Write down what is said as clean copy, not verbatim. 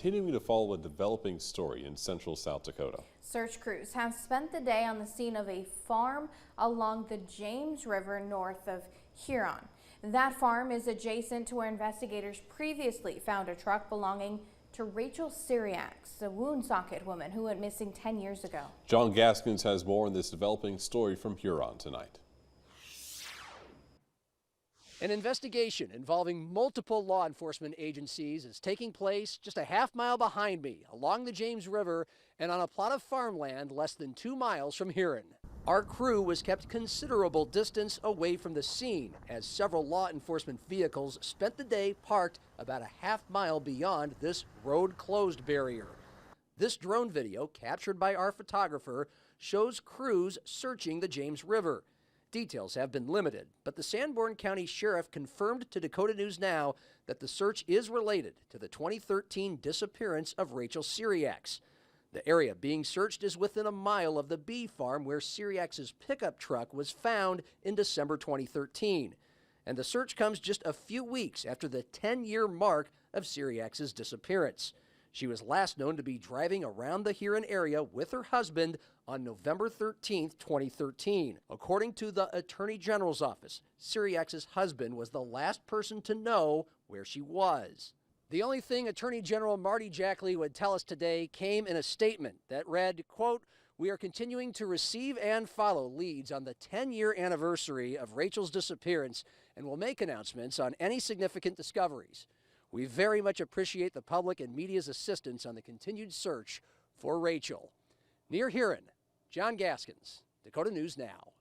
Continuing to follow a developing story in central South Dakota. Search crews have spent the day on the scene of a farm along the James River north of Huron. That farm is adjacent to where investigators previously found a truck belonging to Rachel Cyriacks, a wound socket woman who went missing 10 years ago. John Gaskins has more on this developing story from Huron tonight. An investigation involving multiple law enforcement agencies is taking place just a half-mile behind me along the James River and on a plot of farmland less than 2 miles from Huron. Our crew was kept considerable distance away from the scene as several law enforcement vehicles spent the day parked about a half-mile beyond this road-closed barrier. This drone video, captured by our photographer, shows crews searching the James River. Details have been limited, but the Sanborn County Sheriff confirmed to Dakota News Now that the search is related to the 2013 disappearance of Rachel Cyriacks. The area being searched is within a mile of the bee farm where Cyriacks' pickup truck was found in December 2013. And the search comes just a few weeks after the 10-year mark of Cyriacks' disappearance. She was last known to be driving around the Huron area with her husband on November 13, 2013. According to the Attorney General's office, Cyriacks' husband was the last person to know where she was. The only thing Attorney General Marty Jackley would tell us today came in a statement that read, quote, "We are continuing to receive and follow leads on the 10-year anniversary of Rachel's disappearance and will make announcements on any significant discoveries. We very much appreciate the public and media's assistance on the continued search for Rachel." Near Huron, John Gaskins, Dakota News Now.